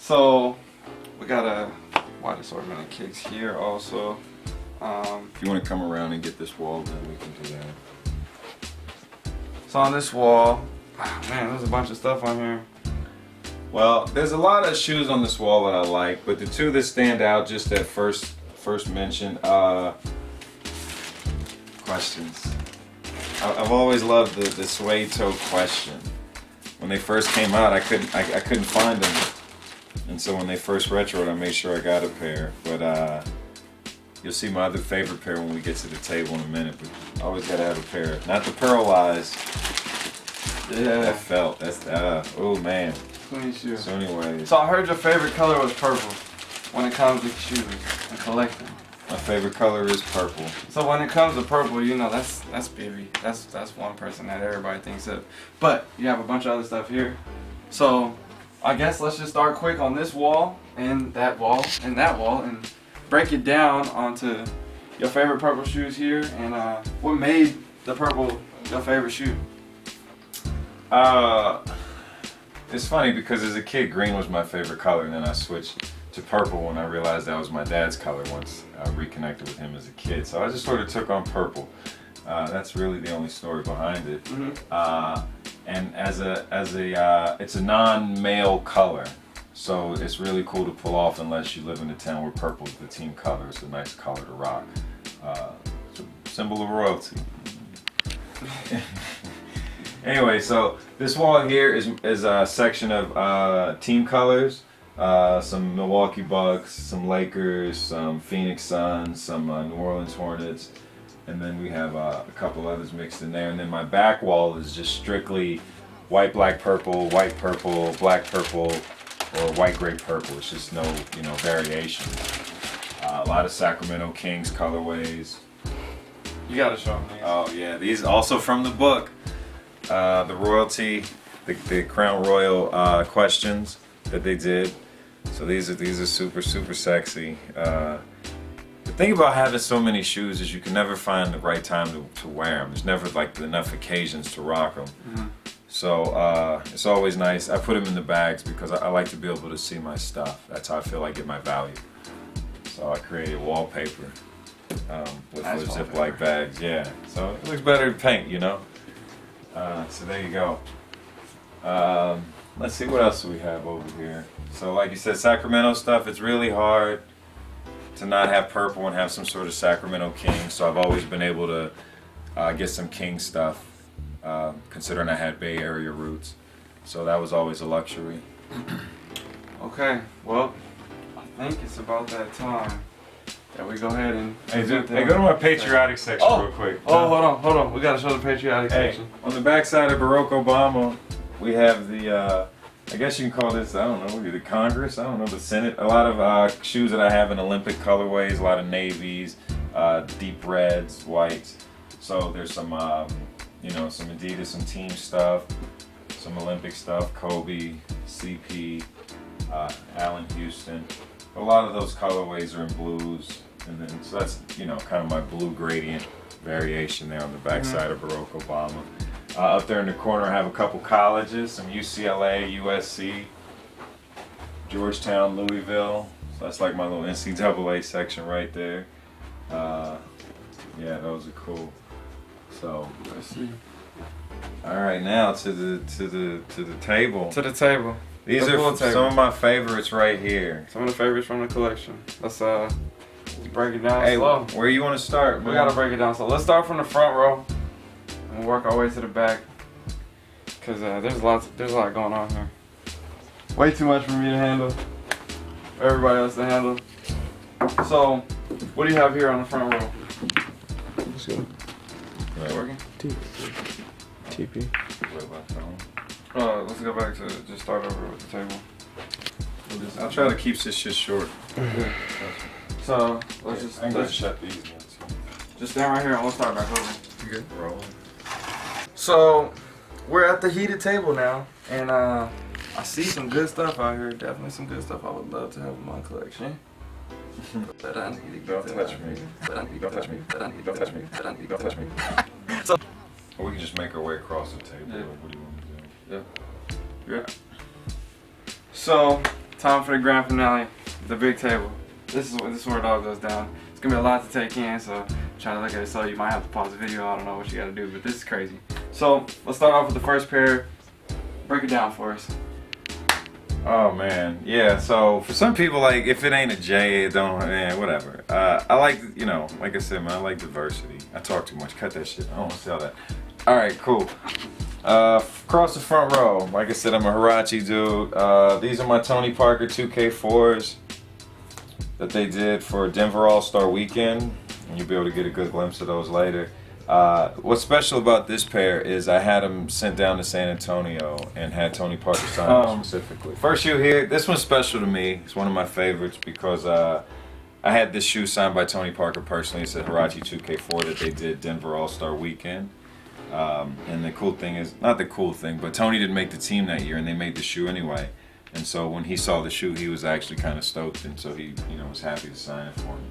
So we got a wide assortment of kicks here also. If you want to come around and get this wall, then we can do that. So on this wall, oh man, there's a bunch of stuff on here. Well, there's a lot of shoes on this wall that I like, but the two that stand out just at first mention, questions. I've always loved the suede toe question. When they first came out, I couldn't find them, and so when they first retroed, I made sure I got a pair. But you'll see my other favorite pair when we get to the table in a minute. But I always gotta have a pair, not the pearlized. Yeah. That felt. That's oh man. Clean shoe. So anyway. So I heard your favorite color was purple when it comes to shoes and collecting. My favorite color is purple. So when it comes to purple, you know that's Bibby. That's one person that everybody thinks of. But you have a bunch of other stuff here. So I guess let's just start quick on this wall and that wall and that wall and break it down onto your favorite purple shoes here and what made the purple your favorite shoe. It's funny because as a kid, green was my favorite color, and then I switched to purple when I realized that was my dad's color once I reconnected with him as a kid. So I just sort of took on purple. That's really the only story behind it. Mm-hmm. And it's a non-male color, so it's really cool to pull off unless you live in a town where purple is the team color. It's a nice color to rock. It's a symbol of royalty. Anyway, so this wall here is a section of team colors. Some Milwaukee Bucks, some Lakers, some Phoenix Suns, some New Orleans Hornets, and then we have a couple others mixed in there. And then my back wall is just strictly white, black, purple, black, purple, or white, gray, purple. It's just no, variation. A lot of Sacramento Kings colorways. You gotta show them these. Oh yeah, these also from the book. The royalty, the Crown Royal questions that they did. So these are super sexy. The thing about having so many shoes is you can never find the right time to wear them. There's never like enough occasions to rock them. Mm-hmm. So it's always nice. I put them in the bags because I like to be able to see my stuff. That's how I feel I get my value. So I created wallpaper with Ziploc bags. Yeah. So it looks better than paint, So there you go. Let's see what else we have over here. So like you said, Sacramento stuff, it's really hard to not have purple and have some sort of Sacramento King. So I've always been able to get some King stuff, considering I had Bay Area roots. So that was always a luxury. Okay, well, I think it's about that time that we go ahead and... Hey, go to my patriotic section real quick. Oh, hold on. We gotta show the patriotic section. On the back side of Baroque Obama, we have the, I guess you can call this, I don't know, the Congress, I don't know, the Senate. A lot of shoes that I have in Olympic colorways, a lot of navies, deep reds, whites. So there's some, some Adidas, some team stuff, some Olympic stuff, Kobe, CP, Allen Houston. A lot of those colorways are in blues, and then so that's kind of my blue gradient variation there on the back side of Baroque Obama. Up there in the corner, I have a couple colleges, some UCLA, USC, Georgetown, Louisville. So that's like my little NCAA section right there. Yeah, those are cool. So Let's see. all right, now to the table. To the table. These are some of my favorites right here. Some of the favorites from the collection. Let's break it down Hey, slow. where you want to start? We gotta break it down. So let's start from the front row and work our way to the back, cause there's a lot going on here. Way too much for me to handle. For everybody else to handle. So, what do you have here on the front row? Let's go. Is it working? TP. Let's go back to just start over with the table. I'll try to keep this shit short. So let's shut these ones. just stand right here and we'll start back over. You good? Rolling. So we're at the heated table now, and I see some good stuff out here. Definitely some good stuff I would love to have in my collection. But I need to get Don't to touch that. me. But I need to Don't get touch me. to that. But I need to Don't get touch to me. that. But I need to Don't get touch to me. that. So Or we can just make our way across the table. Yeah. What do you want to do? yeah. So time for the grand finale, the big table. This is where it all goes down. It's gonna be a lot to take in, so try to look at it slow. You might have to pause the video. I don't know what you gotta do, but this is crazy. So let's start off with the first pair. Break it down for us. Oh man, yeah. So for some people, like if it ain't a J, it don't. Whatever. I like, you know, like I said, man, I like diversity. I talk too much. Cut that shit. I don't want to sell that. All right, cool. Across the front row, like I said, I'm a Huarache dude. These are my Tony Parker 2K4s that they did for Denver All-Star Weekend, and you'll be able to get a good glimpse of those later. What's special about this pair is I had them sent down to San Antonio and had Tony Parker sign them specifically. First shoe here, this one's special to me. It's one of my favorites because I had this shoe signed by Tony Parker personally. It's a Huarache 2K4 that they did Denver All-Star Weekend. And the cool thing is, not the cool thing, but Tony didn't make the team that year and they made the shoe anyway. And so when he saw the shoe, he was actually kind of stoked, and so he, you know, was happy to sign it for me.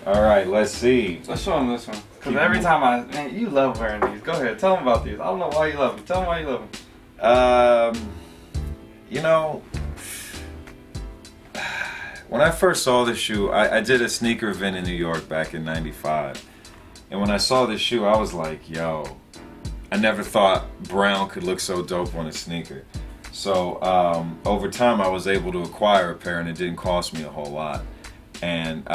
All right, let's see. Let's show him this one. Because every time man, you love wearing these. Go ahead, tell him about these. I don't know why you love them. Tell him why you love them. You know, when I first saw this shoe, I did a sneaker event in New York back in '95. And when I saw this shoe, I was like, yo, I never thought brown could look so dope on a sneaker. So over time, I was able to acquire a pair, and it didn't cost me a whole lot. And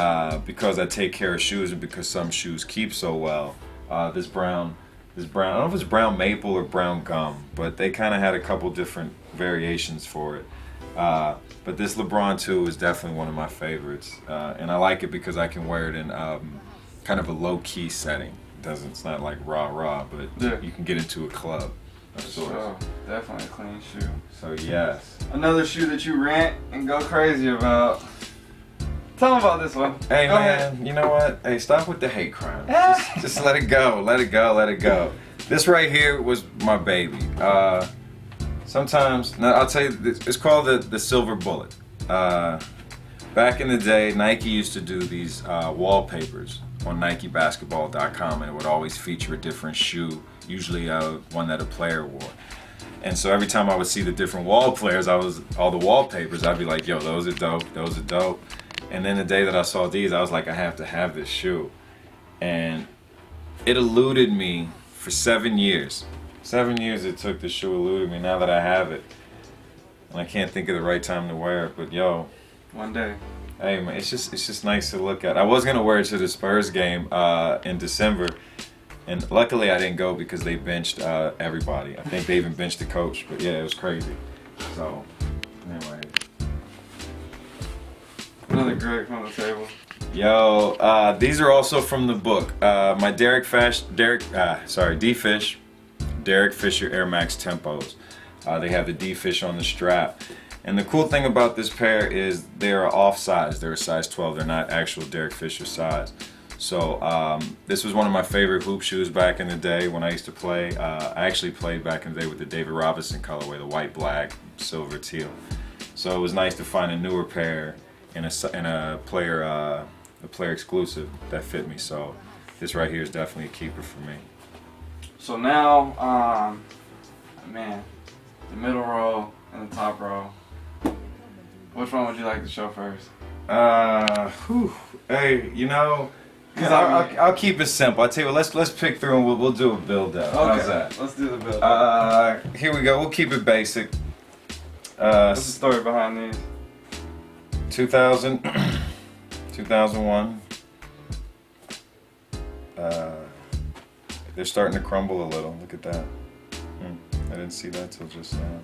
because I take care of shoes, and because some shoes keep so well, this brown, I don't know if it's brown maple or brown gum, but they kind of had a couple different variations for it. But this LeBron 2 is definitely one of my favorites, and I like it because I can wear it in kind of a low-key setting. It's not like rah-rah, but yeah, you can get into a club of sorts. So, definitely a clean shoe. So yes. Another shoe that you rant and go crazy about. Tell them about this one. Hey go man, ahead. You know what? Hey, stop with the hate crime. Just let it go. Let it go. Let it go. This right here was my baby. Sometimes, now I'll tell you, it's called the Silver Bullet. Back in the day, Nike used to do these wallpapers on NikeBasketball.com, and it would always feature a different shoe, usually one that a player wore. And so every time I would see the different all the wallpapers, I'd be like, yo, those are dope, those are dope. And then the day that I saw these, I was like, I have to have this shoe. And it eluded me for 7 years. 7 years it took the shoe eluded me. Now that I have it, and I can't think of the right time to wear it, but yo. One day. Hey man, it's just nice to look at. I was gonna wear it to the Spurs game in December, and luckily I didn't go because they benched everybody. I think they even benched the coach, but yeah, it was crazy. So, anyway. Another Greg from the table. Yo, these are also from the book. My Derek Fisher Air Max Tempos. They have the D-Fish on the strap. And the cool thing about this pair is they're off size. They're a size 12. They're not actual Derek Fisher size. So this was one of my favorite hoop shoes back in the day when I used to play. I actually played back in the day with the David Robinson colorway, the white, black, silver, teal. So it was nice to find a newer pair in a player exclusive that fit me. So this right here is definitely a keeper for me. So now, man, the middle row and the top row. Which one would you like to show first? Hey, you know, I'll keep it simple. I'll tell you what, let's pick through and we'll do a build up. Okay, how's that? Let's do the build up. Here we go. We'll keep it basic. What's the story behind these? 2000, 2001. They're starting to crumble a little. Look at that. I didn't see that till just now.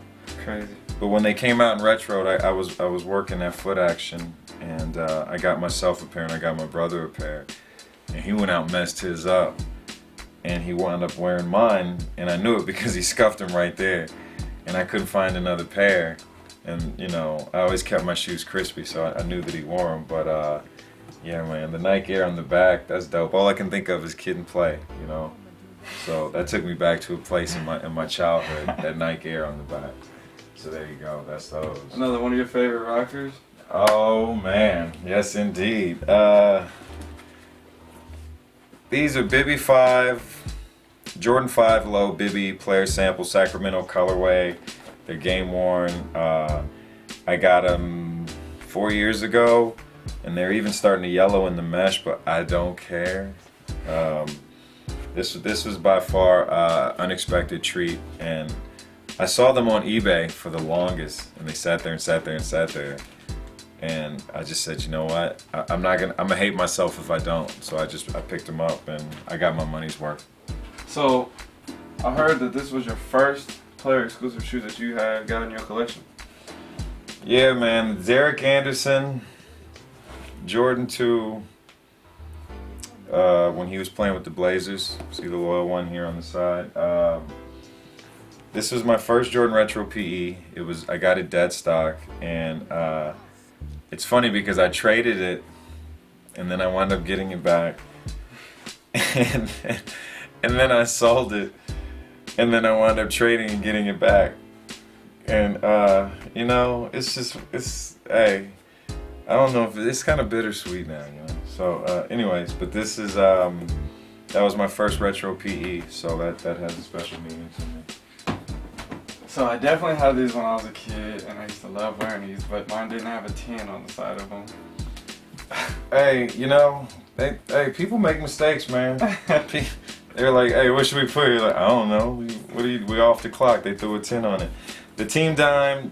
Crazy. But when they came out in retro, I was working at Foot Action, and I got myself a pair, and I got my brother a pair, and he went out and messed his up, and he wound up wearing mine, and I knew it because he scuffed them right there, and I couldn't find another pair, and you know I always kept my shoes crispy, so I knew that he wore them. But yeah, man, the Nike Air on the back, that's dope. All I can think of is Kid and Play, you know. So that took me back to a place in my childhood, that Nike Air on the back. So there you go, that's those. Another one of your favorite rockers? Oh man, yes indeed. These are Bibby 5, Jordan 5 Low Bibby Player Sample Sacramento colorway. They're game worn. I got them 4 years ago, and they're even starting to yellow in the mesh, but I don't care. This was by far unexpected treat, and I saw them on eBay for the longest, and they sat there and sat there and sat there, and I just said, you know what? I'm gonna hate myself if I don't. So I picked them up, and I got my money's worth. So I heard that this was your first player exclusive shoe that you had got in your collection. Yeah, man. Derek Anderson, Jordan 2. When he was playing with the Blazers, see the loyal one here on the side. This was my first Jordan Retro PE. I got it dead stock, and it's funny because I traded it, and then I wound up getting it back, and then I sold it, and then I wound up trading and getting it back, and you know, hey, I don't know if it's kind of bittersweet now, you know. So, anyways, but this is that was my first retro PE, so that has a special meaning to me. So I definitely had these when I was a kid, and I used to love wearing these, but mine didn't have a 10 on the side of them. Hey, you know, people make mistakes, man. They're like, hey, what should we put? You're like, I don't know. We off the clock. They threw a 10 on it. The Team Dime,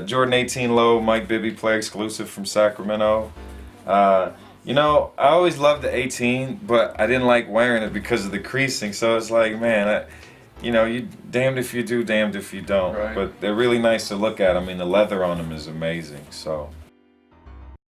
Jordan 18 Low, Mike Bibby play exclusive from Sacramento. You know, I always loved the 18, but I didn't like wearing it because of the creasing. So it's like, man, you know, you damned if you do, damned if you don't. Right. But they're really nice to look at. I mean, the leather on them is amazing. So